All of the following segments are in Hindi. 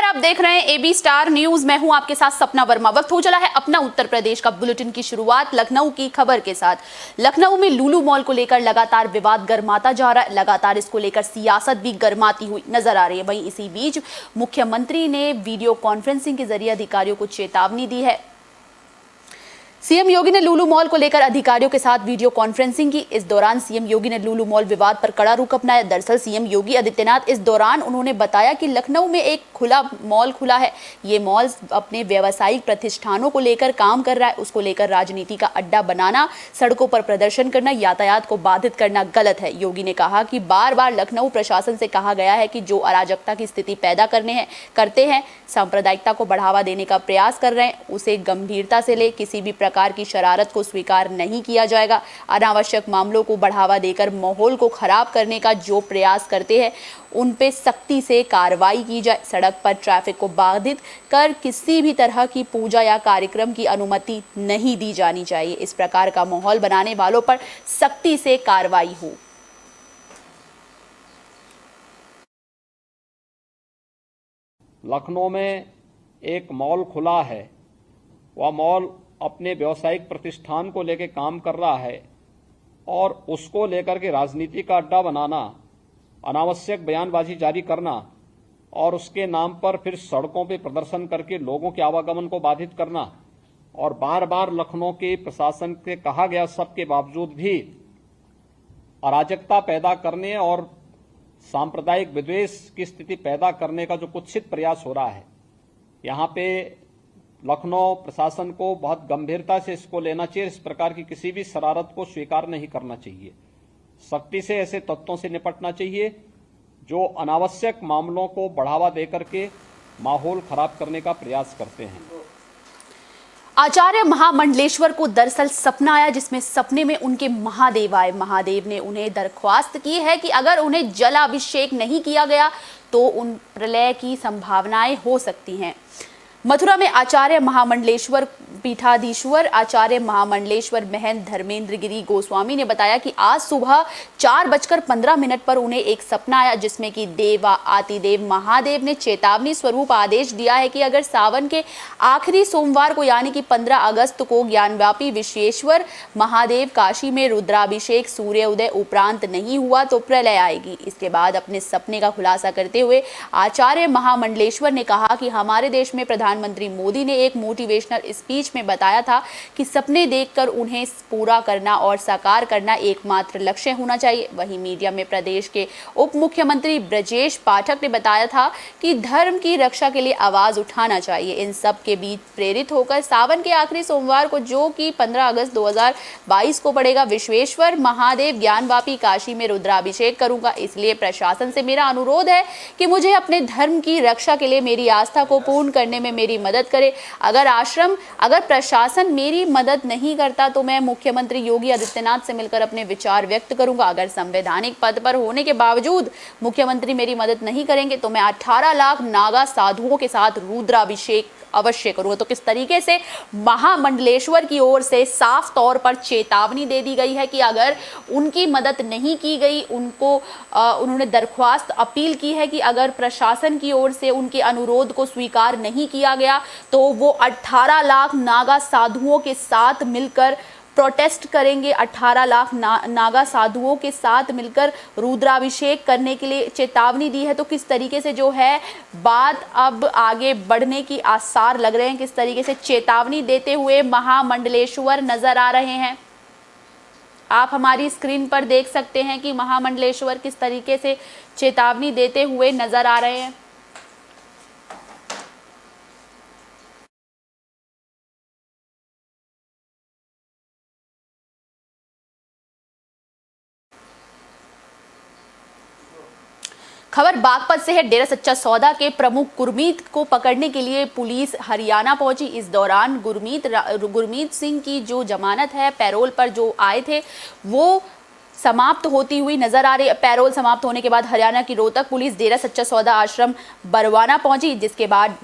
आप देख रहे हैं एबी स्टार न्यूज। मैं हूं आपके साथ सपना वर्मा। वक्त हो चला है अपना उत्तर प्रदेश का बुलेटिन की शुरुआत लखनऊ की खबर के साथ। लखनऊ में लुलु मॉल को लेकर लगातार विवाद गर्माता जा रहा है। लगातार इसको लेकर सियासत भी गर्माती हुई नजर आ रही है। वहीं इसी बीच मुख्यमंत्री ने वीडियो कॉन्फ्रेंसिंग के जरिए अधिकारियों को चेतावनी दी है। सीएम योगी ने लुलु मॉल को लेकर अधिकारियों के साथ वीडियो कॉन्फ्रेंसिंग की। इस दौरान सीएम योगी ने लुलु मॉल विवाद पर कड़ा रुख अपनाया। दरअसल सीएम योगी आदित्यनाथ इस दौरान उन्होंने बताया कि लखनऊ में एक खुला मॉल खुला है। ये मॉल अपने व्यावसायिक प्रतिष्ठानों को लेकर काम कर रहा है। उसको लेकर राजनीति का अड्डा बनाना, सड़कों पर प्रदर्शन करना, यातायात को बाधित करना गलत है। योगी ने कहा कि बार बार लखनऊ प्रशासन से कहा गया है कि जो अराजकता की स्थिति पैदा करते हैं, सांप्रदायिकता को बढ़ावा देने का प्रयास कर रहे हैं, उसे गंभीरता से ले। किसी भी प्रकार की शरारत को स्वीकार नहीं किया जाएगा। अनावश्यक मामलों को बढ़ावा देकर माहौल को खराब करने का जो प्रयास करते हैं उन पे सख्ती से कार्रवाई की जाए। सड़क पर ट्रैफिक को बाधित कर किसी भी तरह की पूजा या कार्यक्रम की अनुमति नहीं दी जानी चाहिए। इस प्रकार का माहौल बनाने वालों पर सख्ती से कार्रवाई हो। लखनऊ में एक मॉल खुला है। वह मॉल अपने व्यावसायिक प्रतिष्ठान को लेकर काम कर रहा है और उसको लेकर के राजनीति का अड्डा बनाना, अनावश्यक बयानबाजी जारी करना और उसके नाम पर फिर सड़कों पे प्रदर्शन करके लोगों के आवागमन को बाधित करना और बार बार लखनऊ के प्रशासन से कहा गया सबके बावजूद भी अराजकता पैदा करने और सांप्रदायिक विद्वेष की स्थिति पैदा करने का जो कुत्सित प्रयास हो रहा है, यहाँ पे लखनऊ प्रशासन को बहुत गंभीरता से इसको लेना चाहिए। इस प्रकार की किसी भी शरारत को स्वीकार नहीं करना चाहिए। सख्ती से ऐसे तत्वों से निपटना चाहिए जो अनावश्यक मामलों को बढ़ावा देकर के माहौल खराब करने का प्रयास करते हैं। आचार्य महामंडलेश्वर को दरअसल सपना आया, जिसमें सपने में उनके महादेव आए। महादेव ने उन्हें दरख्वास्त की है कि अगर उन्हें जलाभिषेक नहीं किया गया तो उन प्रलय की संभावनाएं हो सकती हैं। मथुरा में आचार्य महामंडलेश्वर पीठाधीश्वर आचार्य महामंडलेश्वर महंत धर्मेंद्र गिरी गोस्वामी ने बताया कि आज सुबह 4:15 पर उन्हें एक सपना आया, जिसमें कि देव आतिदेव महादेव ने चेतावनी स्वरूप आदेश दिया है कि अगर सावन के आखिरी सोमवार को यानी कि 15 अगस्त को ज्ञानव्यापी विश्वेश्वर महादेव काशी में रुद्राभिषेक सूर्य उदय उपरांत नहीं हुआ तो प्रलय आएगी। इसके बाद अपने सपने का खुलासा करते हुए आचार्य महामंडलेश्वर ने कहा कि हमारे देश में प्रधानमंत्री मोदी ने एक मोटिवेशनल स्पीच में बताया था कि सपने देखकर उन्हें पूरा करना और साकार करना एकमात्र लक्ष्य होना चाहिए। वहीं मीडिया में प्रदेश के उप मुख्यमंत्री ब्रजेश पाठक ने बताया था कि धर्म की रक्षा के लिए आवाज उठाना चाहिए। इन सब के बीच प्रेरित होकर सावन के आखिरी सोमवार को, जो कि 15 अगस्त 2022 को पड़ेगा, विश्वेश्वर महादेव ज्ञानवापी काशी में रुद्राभिषेक करूंगा। इसलिए प्रशासन से मेरा अनुरोध है कि मुझे अपने धर्म की रक्षा के लिए मेरी आस्था को पूर्ण करने में मेरी मदद करे। अगर प्रशासन मेरी मदद नहीं करता तो मैं मुख्यमंत्री योगी आदित्यनाथ से मिलकर अपने विचार व्यक्त करूंगा। अगर संवैधानिक पद पर होने के बावजूद मुख्यमंत्री मेरी मदद नहीं करेंगे तो मैं 18 लाख नागा साधुओं के साथ रुद्राभिषेक अवश्य करूंगा। तो किस तरीके से महामंडलेश्वर की ओर से साफ तौर पर चेतावनी दे दी गई है कि अगर उनकी मदद नहीं की गई, उन्होंने दरख्वास्त अपील की है कि अगर प्रशासन की ओर से उनके अनुरोध को स्वीकार नहीं किया गया तो वो 18 लाख नागा साधुओं के साथ मिलकर प्रोटेस्ट करेंगे। 18 लाख नागा साधुओं के साथ मिलकर रुद्राभिषेक करने के लिए चेतावनी दी है। तो किस तरीके से जो है बात अब आगे बढ़ने की आसार लग रहे हैं, किस तरीके से चेतावनी देते हुए महामंडलेश्वर नजर आ रहे हैं। आप हमारी स्क्रीन पर देख सकते हैं कि महामंडलेश्वर किस तरीके से चेतावनी देते हुए नजर आ रहे हैं। खबर बागपत से है। डेरा सच्चा सौदा के प्रमुख गुरमीत को पकड़ने के लिए पुलिस हरियाणा पहुंची। इस दौरान गुरमीत सिंह की जो जमानत है, पैरोल पर जो आए थे, वो समाप्त होती हुई नजर आ रही है। पैरोल समाप्त होने के बाद हरियाणा की रोहतक पुलिस डेरा सच्चा सौदा आश्रम बरवाना पहुंची, जिसके बाद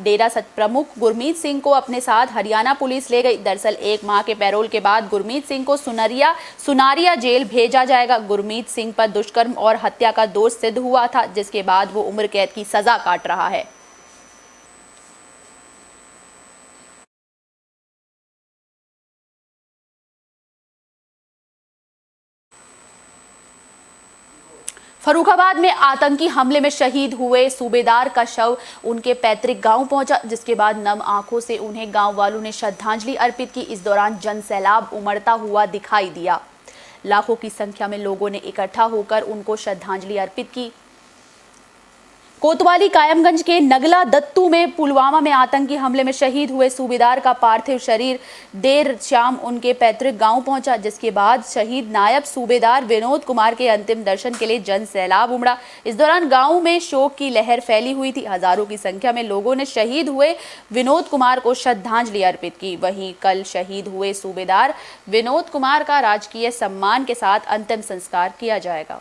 प्रमुख गुरमीत सिंह को अपने साथ हरियाणा पुलिस ले गई। दरअसल 1 माह के पैरोल के बाद गुरमीत सिंह को सुनारिया जेल भेजा जाएगा। गुरमीत सिंह पर दुष्कर्म और हत्या का दोष सिद्ध हुआ था, जिसके बाद वो उम्र कैद की सजा काट रहा है। फर्रुखाबाद में आतंकी हमले में शहीद हुए सूबेदार का शव उनके पैतृक गांव पहुंचा, जिसके बाद नम आंखों से उन्हें गांव वालों ने श्रद्धांजलि अर्पित की। इस दौरान जनसैलाब उमड़ता हुआ दिखाई दिया। लाखों की संख्या में लोगों ने इकट्ठा होकर उनको श्रद्धांजलि अर्पित की। कोतवाली कायमगंज के नगला दत्तू में पुलवामा में आतंकी हमले में शहीद हुए सूबेदार का पार्थिव शरीर देर शाम उनके पैतृक गांव पहुंचा, जिसके बाद शहीद नायब सूबेदार विनोद कुमार के अंतिम दर्शन के लिए जन सैलाब उमड़ा। इस दौरान गांव में शोक की लहर फैली हुई थी। हजारों की संख्या में लोगों ने शहीद हुए विनोद कुमार को श्रद्धांजलि अर्पित की। वहीं कल शहीद हुए सूबेदार विनोद कुमार का राजकीय सम्मान के साथ अंतिम संस्कार किया जाएगा।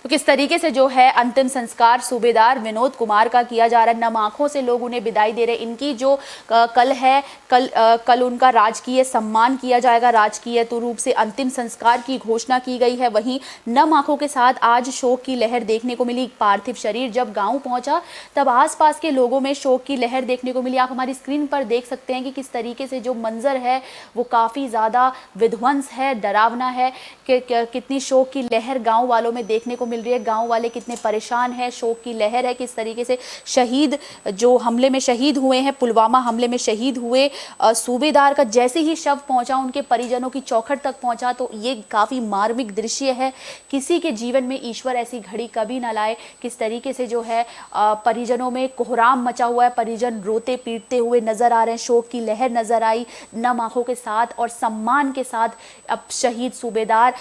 तो किस तरीके से जो है अंतिम संस्कार सूबेदार विनोद कुमार का किया जा रहा है, नम आंखों से लोग उन्हें विदाई दे रहे हैं। इनकी जो कल उनका राजकीय सम्मान किया जाएगा, राजकीय तो रूप से अंतिम संस्कार की घोषणा की गई है। वहीं नम आंखों के साथ आज शोक की लहर देखने को मिली। पार्थिव शरीर जब गांव पहुंचा तब आसपास के लोगों में शोक की लहर देखने को मिली। आप हमारी स्क्रीन पर देख सकते हैं कि किस तरीके से जो मंजर है वो काफ़ी ज़्यादा विध्वंस है, डरावना है कि कितनी शोक की लहर गाँव वालों में देखने को मिल रही है। गांव वाले कितने परेशान हैं, शोक की लहर है। किस तरीके से शहीद जो हमले में शहीद हुए हैं, पुलवामा हमले में शहीद हुए सूबेदार का जैसे ही शव पहुंचा उनके परिजनों की चौखट तक पहुंचा तो ये काफ़ी मार्मिक दृश्य है। किसी के जीवन में ईश्वर ऐसी घड़ी कभी ना लाए। किस तरीके से जो है परिजनों में कोहराम मचा हुआ है, परिजन रोते पीटते हुए नजर आ रहे हैं। शोक की लहर नजर आई। नम आंखों के साथ और सम्मान के साथ अब शहीद सूबेदार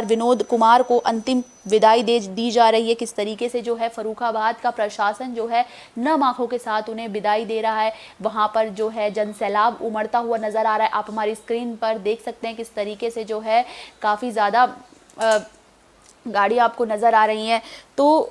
विनोद कुमार को अंतिम विदाई दी जा रही है। किस तरीके से जो है फर्रुखाबाद का प्रशासन जो है नम आंखों के साथ उन्हें विदाई दे रहा है। वहां पर जो है जनसैलाब उमड़ता हुआ नजर आ रहा है। आप हमारी स्क्रीन पर देख सकते हैं किस तरीके से जो है काफ़ी ज़्यादा गाड़ी आपको नज़र आ रही हैं। तो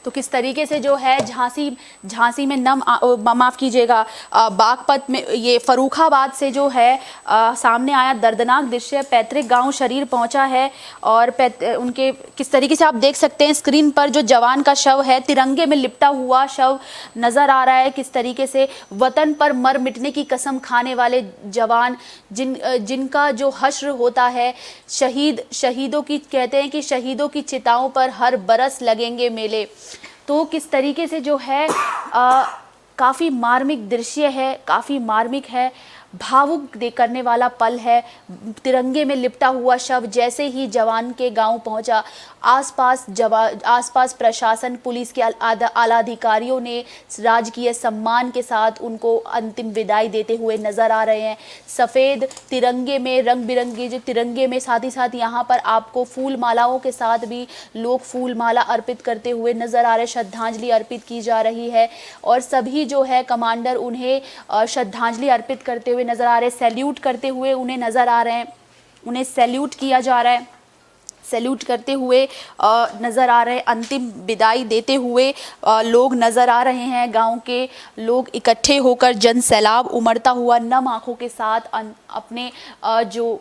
किस तरीके से जो है झांसी में माफ़ कीजिएगा, बागपत में, ये फर्रुखाबाद से जो है सामने आया दर्दनाक दृश्य। पैतृक गांव शरीर पहुंचा है और उनके किस तरीके से आप देख सकते हैं स्क्रीन पर जो जवान का शव है, तिरंगे में लिपटा हुआ शव नज़र आ रहा है। किस तरीके से वतन पर मर मिटने की कसम खाने वाले जवान जिनका जो हश्र होता है, शहीदों की, कहते हैं कि शहीदों की चिताओं पर हर बरस लगेंगे मेले। तो किस तरीके से जो है काफ़ी मार्मिक दृश्य है, काफ़ी मार्मिक है, भावुक करने वाला पल है। तिरंगे में लिपटा हुआ शव जैसे ही जवान के गांव पहुंचा, आसपास प्रशासन, पुलिस के आला अधिकारियों ने राजकीय सम्मान के साथ उनको अंतिम विदाई देते हुए नज़र आ रहे हैं। सफ़ेद तिरंगे में, रंग बिरंगे जो तिरंगे में, साथ ही साथ यहाँ पर आपको फूल मालाओं के साथ भी लोग फूल माला अर्पित करते हुए नज़र आ रहे हैं। श्रद्धांजलि अर्पित की जा रही है और सभी जो है कमांडर उन्हें श्रद्धांजलि अर्पित करते हुए नज़र आ रहे हैं, सैल्यूट करते हुए उन्हें नज़र आ रहे हैं, उन्हें सैल्यूट किया जा रहा है, सैल्यूट करते हुए नज़र आ रहे हैं। अंतिम विदाई देते हुए लोग नज़र आ रहे हैं। गांव के लोग इकट्ठे होकर जन सैलाब उमड़ता हुआ नम आंखों के साथ अपने जो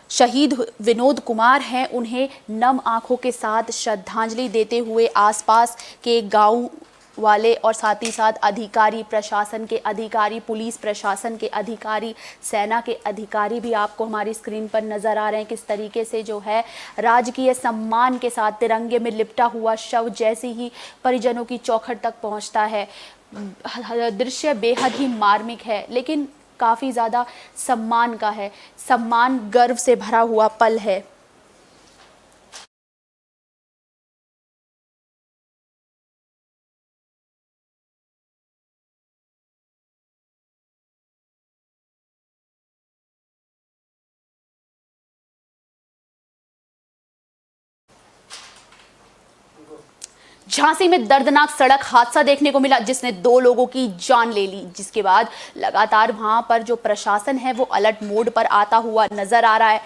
शहीद विनोद कुमार हैं उन्हें नम आंखों के साथ श्रद्धांजलि देते हुए आसपास के गांव वाले और साथ ही साथ अधिकारी, प्रशासन के अधिकारी, पुलिस प्रशासन के अधिकारी, सेना के अधिकारी भी आपको हमारी स्क्रीन पर नज़र आ रहे हैं। किस तरीके से जो है राजकीय सम्मान के साथ तिरंगे में लिपटा हुआ शव जैसे ही परिजनों की चौखट तक पहुंचता है, दृश्य बेहद ही मार्मिक है, लेकिन काफ़ी ज़्यादा सम्मान का है। सम्मान, गर्व से भरा हुआ पल है। झांसी में दर्दनाक सड़क हादसा देखने को मिला जिसने 2 लोगों की जान ले ली, जिसके बाद लगातार वहां पर जो प्रशासन है वो अलर्ट मोड पर आता हुआ नजर आ रहा है।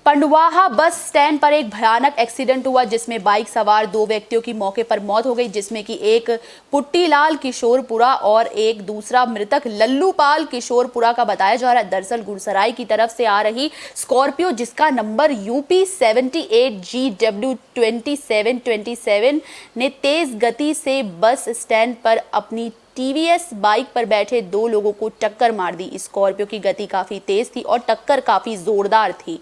पंडवाहा बस स्टैंड पर एक भयानक एक्सीडेंट हुआ जिसमें बाइक सवार 2 व्यक्तियों की मौके पर मौत हो गई, जिसमें कि एक पुट्टीलाल किशोरपुरा और एक दूसरा मृतक लल्लूपाल किशोरपुरा का बताया जा रहा है। दरअसल गुरसराय की तरफ से आ रही स्कॉर्पियो जिसका नंबर UP 78GW 2727 ने तेज गति से बस स्टैंड पर अपनी TVS बाइक पर बैठे 2 लोगों को टक्कर मार दी। स्कॉर्पियो की गति काफी तेज थी और टक्कर काफी जोरदार थी।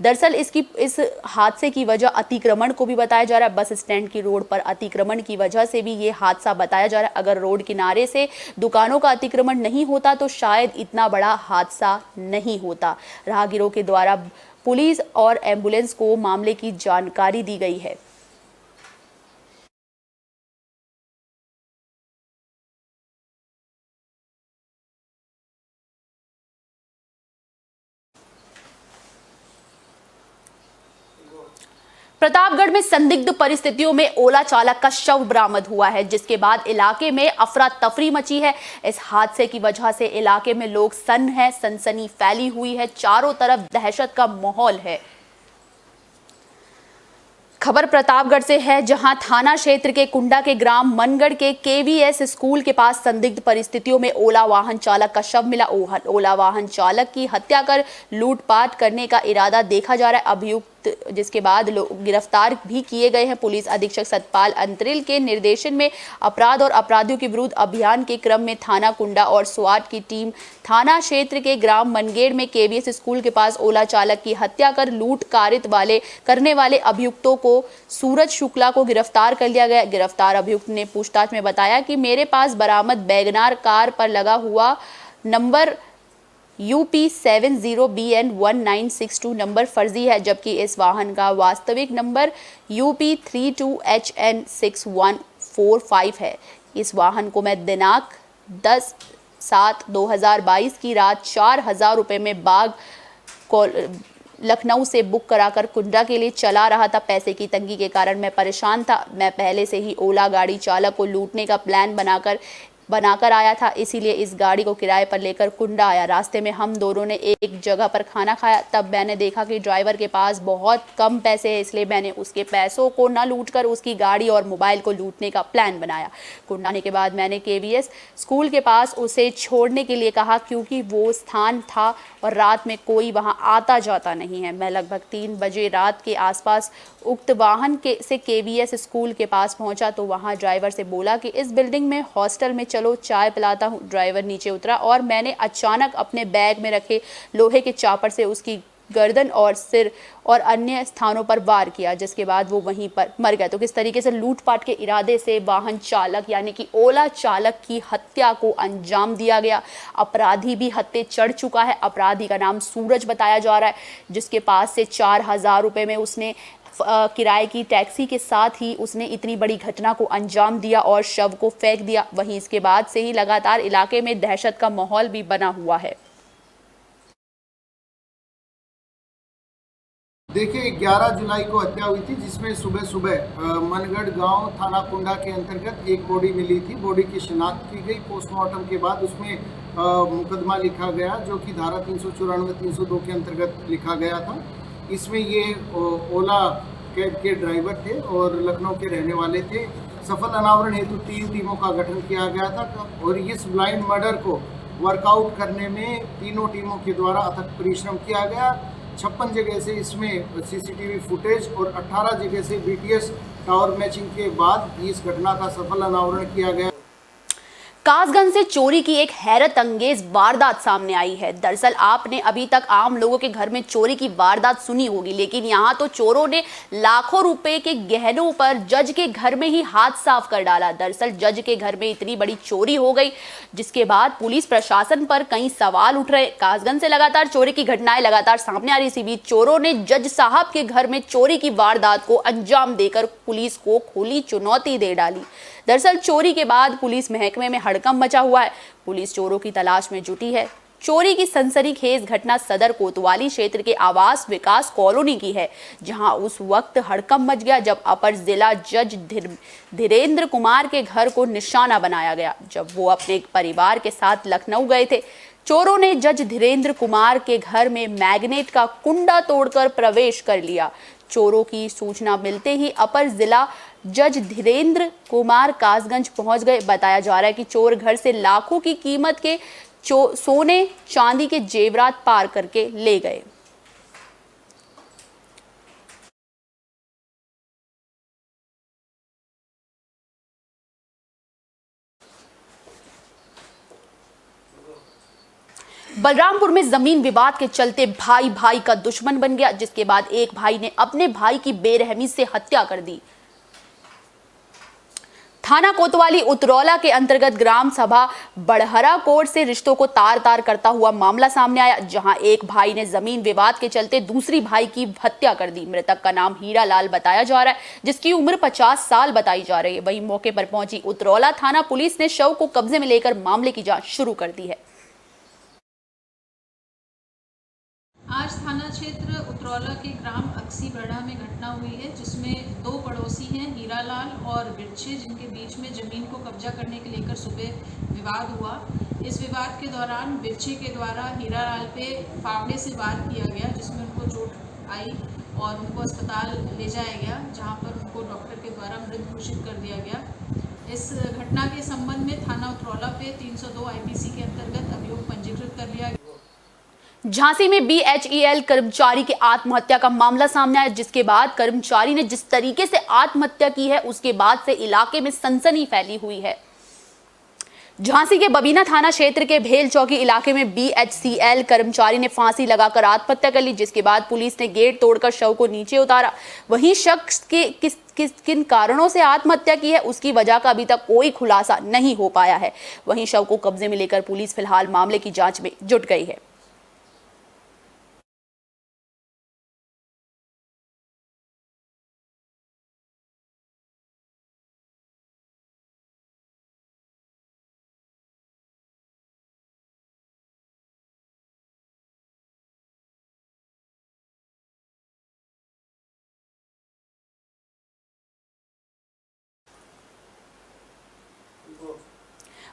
दरअसल इस हादसे की वजह अतिक्रमण को भी बताया जा रहा है। बस स्टैंड की रोड पर अतिक्रमण की वजह से भी ये हादसा बताया जा रहा है। अगर रोड किनारे से दुकानों का अतिक्रमण नहीं होता तो शायद इतना बड़ा हादसा नहीं होता। राहगीरों के द्वारा पुलिस और एम्बुलेंस को मामले की जानकारी दी गई है। प्रतापगढ़ में संदिग्ध परिस्थितियों में ओला चालक का शव बरामद हुआ है, जिसके बाद इलाके में अफरा तफरी मची है। इस हादसे की वजह से इलाके में लोग सनसनी फैली हुई है। चारों तरफ दहशत का माहौल है। खबर प्रतापगढ़ से है, जहां थाना क्षेत्र के कुंडा के ग्राम मनगढ़ के KVS स्कूल के पास संदिग्ध परिस्थितियों में ओला वाहन चालक का शव मिला। ओला वाहन चालक की हत्या कर लूटपाट करने का इरादा देखा जा रहा है। अभियुक्त जिसके बाद गिरफ्तार भी किए गए हैं। पुलिस अधीक्षक सतपाल अंतरिल के निर्देशन में अपराध और अपराधियों के विरुद्ध अभियान के क्रम में थाना कुंडा और स्वाट की टीम थाना क्षेत्र के ग्राम मनगेड़ में KVS स्कूल के पास ओला चालक की हत्या कर लूट करने वाले अभियुक्तों को सूरज शुक्ला को गिरफ्तार कर लिया गया। गिरफ्तार अभियुक्त ने पूछताछ में बताया कि मेरे पास बरामद वैगनार कार पर लगा हुआ नंबर UP 70BN 1962 नंबर फर्जी है, जबकि इस वाहन का वास्तविक नंबर UP 32HN 6145 है। इस वाहन को मैं दिनांक 10/7/2022 की रात 4000 रुपये में बाग लखनऊ से बुक कराकर कुंडा के लिए चला रहा था। पैसे की तंगी के कारण मैं परेशान था। मैं पहले से ही ओला गाड़ी चालक को लूटने का प्लान बनाकर आया था, इसीलिए इस गाड़ी को किराए पर लेकर कुंडा आया। रास्ते में हम दोनों ने एक जगह पर खाना खाया, तब मैंने देखा कि ड्राइवर के पास बहुत कम पैसे हैं, इसलिए मैंने उसके पैसों को न लूटकर उसकी गाड़ी और मोबाइल को लूटने का प्लान बनाया। कुंडा आने के बाद मैंने KVS स्कूल के पास उसे छोड़ने के लिए कहा, क्योंकि वो स्थान था और रात में कोई वहां आता जाता नहीं है। मैं लगभग 3 बजे रात के आसपास उक्त वाहन से KVS स्कूल के पास पहुंचा तो वहां ड्राइवर से बोला कि इस बिल्डिंग में हॉस्टल में चलो, चाय पिलाता हूं। ड्राइवर नीचे उतरा और मैंने अचानक अपने बैग में रखे लोहे के चापर से उसकी गर्दन और सिर और अन्य स्थानों पर वार किया, जिसके बाद वो वहीं पर मर गया। तो किस तरीके से लूटपाट के इरादे से वाहन चालक यानी कि ओला चालक की हत्या को अंजाम दिया गया। अपराधी भी हत्या चढ़ चुका है। अपराधी का नाम सूरज बताया जा रहा है, जिसके पास से 4000 रुपये में उसने किराए की टैक्सी के साथ ही उसने इतनी बड़ी घटना को अंजाम दिया और शव को फेंक दिया। वहीं इसके बाद से ही लगातार इलाके में दहशत का माहौल भी बना हुआ है। देखिए, 11 जुलाई को हत्या हुई थी, जिसमें सुबह सुबह मनगढ़ गांव थाना कुंडा के अंतर्गत एक बॉडी मिली थी। बॉडी की शिनाख्त की गई। पोस्टमार्टम के बाद उसमें मुकदमा लिखा गया, जो कि धारा 394 302 के अंतर्गत लिखा गया था। इसमें ये ओला कैब के ड्राइवर थे और लखनऊ के रहने वाले थे। सफल अनावरण हेतु 3 टीमों का गठन किया गया था और इस ब्लाइंड मर्डर को वर्कआउट करने में तीनों टीमों के द्वारा अथक परिश्रम किया गया। 56 जगह से इसमें CCTV फुटेज और 18 जगह से BTS टावर मैचिंग के बाद इस घटना का सफल अनावरण किया गया। कासगंज से चोरी की एक हैरत अंगेज वारदात सामने आई है। दरअसल आपने अभी तक आम लोगों के घर में चोरी की वारदात सुनी होगी, लेकिन यहाँ तो चोरों ने लाखों रुपए के गहनों पर जज के घर में ही हाथ साफ कर डाला। दरअसल जज के घर में इतनी बड़ी चोरी हो गई, जिसके बाद पुलिस प्रशासन पर कई सवाल उठ रहे। कासगंज से लगातार चोरी की घटनाएं लगातार सामने आ रही। इसी बीच चोरों ने जज साहब के घर में चोरी की वारदात को अंजाम देकर पुलिस को खुली चुनौती दे डाली। दरअसल चोरी के बाद पुलिस महकमे में हड़कंप मचा हुआ है। पुलिस चोरों की तलाश में जुटी है। चोरी की सनसनीखेज घटना सदर कोतवाली क्षेत्र के आवास विकास कॉलोनी की है, जहां उस वक्त हड़कंप मच गया जब अपर जिला जज धीरेन्द्र कुमार के घर को निशाना बनाया गया, जब वो अपने परिवार के साथ लखनऊ गए थे। चोरों ने जज धीरेन्द्र कुमार के घर में मैग्नेट का कुंडा तोड़कर प्रवेश कर लिया। चोरों की सूचना मिलते ही अपर जिला जज धीरेन्द्र कुमार कासगंज पहुंच गए। बताया जा रहा है कि चोर घर से लाखों की कीमत के सोने चांदी के जेवरात पार करके ले गए। बलरामपुर में जमीन विवाद के चलते भाई भाई का दुश्मन बन गया, जिसके बाद एक भाई ने अपने भाई की बेरहमी से हत्या कर दी। थाना कोतवाली उतरौला के अंतर्गत ग्राम सभा बड़हरा कोट से रिश्तों को तार तार करता हुआ मामला सामने आया, जहां एक भाई ने जमीन विवाद के चलते दूसरी भाई की हत्या कर दी। मृतक का नाम हीरा लाल बताया जा रहा है, जिसकी उम्र 50 साल बताई जा रही है। वहीं मौके पर पहुंची उतरौला थाना पुलिस ने शव को कब्जे में लेकर मामले की जांच शुरू कर दी है। आज थाना क्षेत्र उतरौला के ग्राम अक्सी बड़ा में घटना हुई है, जिसमें दो पड़ोसी हैं हीरालाल और बिरछे, जिनके बीच में ज़मीन को कब्जा करने के लेकर सुबह विवाद हुआ। इस विवाद के दौरान बिरछे के द्वारा हीरालाल पे फावड़े से वार किया गया, जिसमें उनको चोट आई और उनको अस्पताल ले जाया गया, जहां पर उनको डॉक्टर के द्वारा मृत घोषित कर दिया गया। इस घटना के संबंध में थाना उतरौला पे 302 IPC के अंतर्गत अभियोग पंजीकृत कर लिया गया। झांसी में BHEL कर्मचारी के आत्महत्या का मामला सामने आया, जिसके बाद कर्मचारी ने जिस तरीके से आत्महत्या की है, उसके बाद से इलाके में सनसनी फैली हुई है। झांसी के बबीना थाना क्षेत्र के भेल चौकी इलाके में BHCL कर्मचारी ने फांसी लगाकर आत्महत्या कर ली, जिसके बाद पुलिस ने गेट तोड़कर शव को नीचे उतारा। वहीं शख्स के किन कारणों से आत्महत्या की है, उसकी वजह का अभी तक कोई खुलासा नहीं हो पाया है। वहीं शव को कब्जे में लेकर पुलिस फिलहाल मामले की जांच में जुट गई है।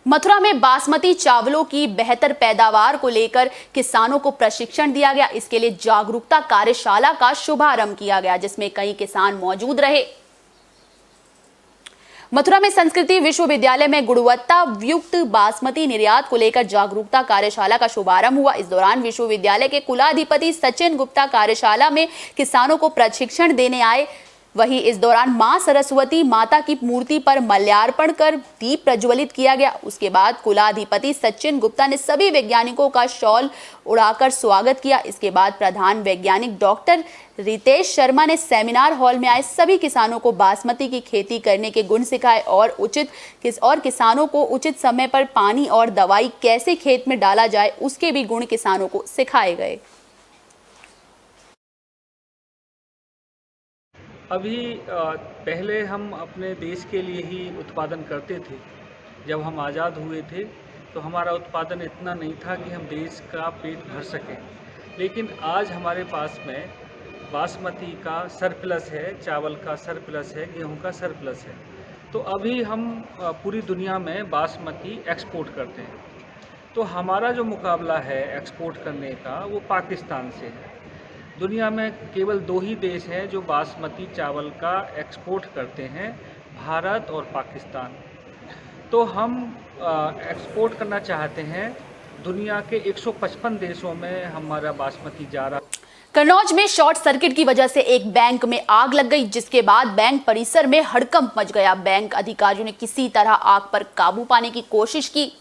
मथुरा में बासमती चावलों की बेहतर पैदावार को लेकर किसानों को प्रशिक्षण दिया गया। इसके लिए जागरूकता कार्यशाला का शुभारंभ किया गया, जिसमें कई किसान मौजूद रहे। मथुरा में संस्कृति विश्वविद्यालय में गुणवत्ता युक्त बासमती निर्यात को लेकर जागरूकता कार्यशाला का शुभारंभ हुआ। इस दौरान विश्वविद्यालय के कुलाधिपति सचिन गुप्ता कार्यशाला में किसानों को प्रशिक्षण देने आए। वहीं इस दौरान मां सरस्वती माता की मूर्ति पर माल्यार्पण कर दीप प्रज्वलित किया गया। उसके बाद कुलाधिपति सचिन गुप्ता ने सभी वैज्ञानिकों का शॉल उड़ाकर स्वागत किया। इसके बाद प्रधान वैज्ञानिक डॉक्टर रितेश शर्मा ने सेमिनार हॉल में आए सभी किसानों को बासमती की खेती करने के गुण सिखाए और किसानों को उचित समय पर पानी और दवाई कैसे खेत में डाला जाए, उसके भी गुण किसानों को सिखाए गए। अभी पहले हम अपने देश के लिए ही उत्पादन करते थे। जब हम आज़ाद हुए थे तो हमारा उत्पादन इतना नहीं था कि हम देश का पेट भर सकें, लेकिन आज हमारे पास में बासमती का सरप्लस है, चावल का सरप्लस है, गेहूं का सरप्लस है। तो अभी हम पूरी दुनिया में बासमती एक्सपोर्ट करते हैं। तो हमारा जो मुकाबला है एक्सपोर्ट करने का वो पाकिस्तान से है। दुनिया में केवल दो ही देश हैं जो बासमती चावल का एक्सपोर्ट करते हैं, भारत और पाकिस्तान। तो हम एक्सपोर्ट करना चाहते हैं। दुनिया के 155 देशों में हमारा बासमती जा रहा। कन्नौज में शॉर्ट सर्किट की वजह से एक बैंक में आग लग गई, जिसके बाद बैंक परिसर में हड़कंप मच गया। बैंक अधिकारियों ने किसी तरह आग पर काबू पाने की कोशिश की।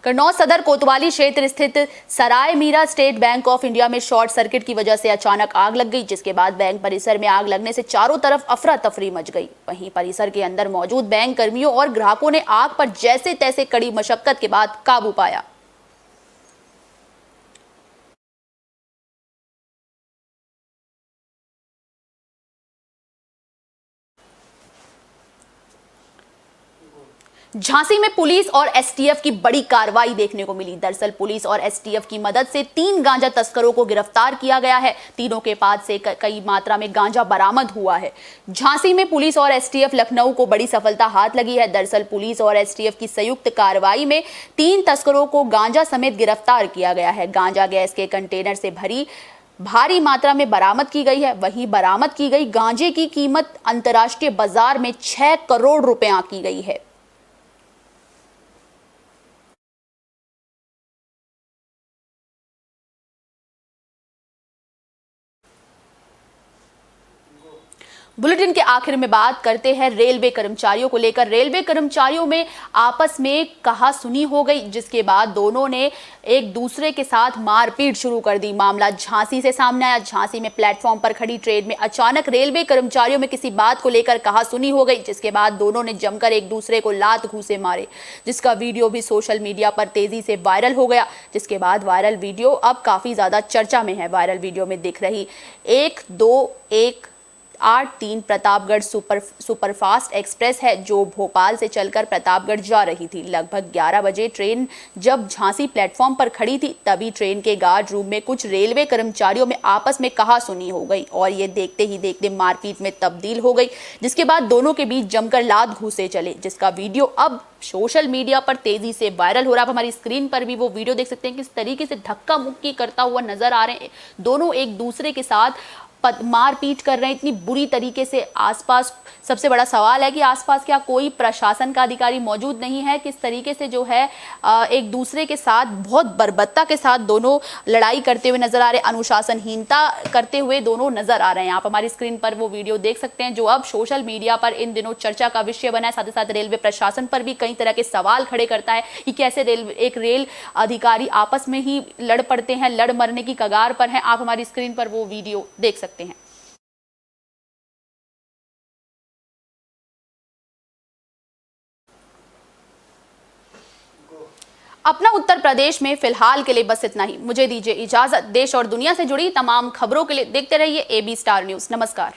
कन्नौज सदर कोतवाली क्षेत्र स्थित Sarai Meera State Bank of India में शॉर्ट सर्किट की वजह से अचानक आग लग गई, जिसके बाद बैंक परिसर में आग लगने से चारों तरफ अफरा तफरी मच गई। वहीं परिसर के अंदर मौजूद बैंक कर्मियों और ग्राहकों ने आग पर जैसे तैसे कड़ी मशक्कत के बाद काबू पाया। झांसी में पुलिस और एसटीएफ की बड़ी कार्रवाई देखने को मिली। दरअसल पुलिस और एसटीएफ की मदद से 3 गांजा तस्करों को गिरफ्तार किया गया है। तीनों के पास से कई मात्रा में गांजा बरामद हुआ है। झांसी में पुलिस और एसटीएफ लखनऊ को बड़ी सफलता हाथ लगी है। दरअसल पुलिस और एसटीएफ की संयुक्त कार्रवाई में 3 तस्करों को गांजा समेत गिरफ्तार किया गया है। गांजा गैस के कंटेनर से भरी भारी मात्रा में बरामद की गई है। वहीं बरामद की गई गांजे की कीमत अंतर्राष्ट्रीय बाजार में 6 करोड़ रुपए आंकी गई है। बुलेटिन के आखिर में बात करते हैं रेलवे कर्मचारियों को लेकर। रेलवे कर्मचारियों में आपस में कहासुनी हो गई, जिसके बाद दोनों ने एक दूसरे के साथ मारपीट शुरू कर दी। मामला झांसी से सामने आया। झांसी में प्लेटफॉर्म पर खड़ी ट्रेन में अचानक रेलवे कर्मचारियों में किसी बात को लेकर कहासुनी हो गई, जिसके बाद दोनों ने जमकर एक दूसरे को लात घूंसे मारे, जिसका वीडियो भी सोशल मीडिया पर तेजी से वायरल हो गया। जिसके बाद वायरल वीडियो अब काफी ज्यादा चर्चा में है। वायरल वीडियो में दिख रही 1-2-1-8-3 प्रतापगढ़ सुपरफास्ट एक्सप्रेस है, जो भोपाल से चलकर प्रतापगढ़ जा रही थी। लगभग 11 बजे ट्रेन जब झांसी प्लेटफॉर्म पर खड़ी थी, तभी ट्रेन के गार्ड रूम में कुछ रेलवे कर्मचारियों में आपस में कहासुनी हो गई और ये देखते ही देखते मारपीट में तब्दील हो गई, जिसके बाद दोनों के बीच जमकर लात घूंसे चले, जिसका वीडियो अब सोशल मीडिया पर तेजी से वायरल हो रहा है। आप हमारी स्क्रीन पर भी वो वीडियो देख सकते हैं, किस तरीके से धक्का मुक्की करता हुआ नजर आ रहे हैं। दोनों एक दूसरे के साथ मारपीट कर रहे हैं इतनी बुरी तरीके से। आसपास सबसे बड़ा सवाल है कि आसपास क्या कोई प्रशासन का अधिकारी मौजूद नहीं है? किस तरीके से जो है एक दूसरे के साथ बहुत बर्बरता के साथ दोनों लड़ाई करते हुए नजर आ रहे हैं, अनुशासनहीनता करते हुए दोनों नजर आ रहे हैं। आप हमारी स्क्रीन पर वो वीडियो देख सकते हैं, जो अब सोशल मीडिया पर इन दिनों चर्चा का विषय बना है। साथ ही साथ रेलवे प्रशासन पर भी कई तरह के सवाल खड़े करता है कि कैसे एक रेल अधिकारी आपस में ही लड़ पड़ते हैं, लड़ मरने की कगार पर हैं। आप हमारी स्क्रीन पर वो वीडियो देख सकते हैं। अपना उत्तर प्रदेश में फिलहाल के लिए बस इतना ही। मुझे दीजिए इजाजत। देश और दुनिया से जुड़ी तमाम खबरों के लिए देखते रहिए AB स्टार न्यूज़। नमस्कार।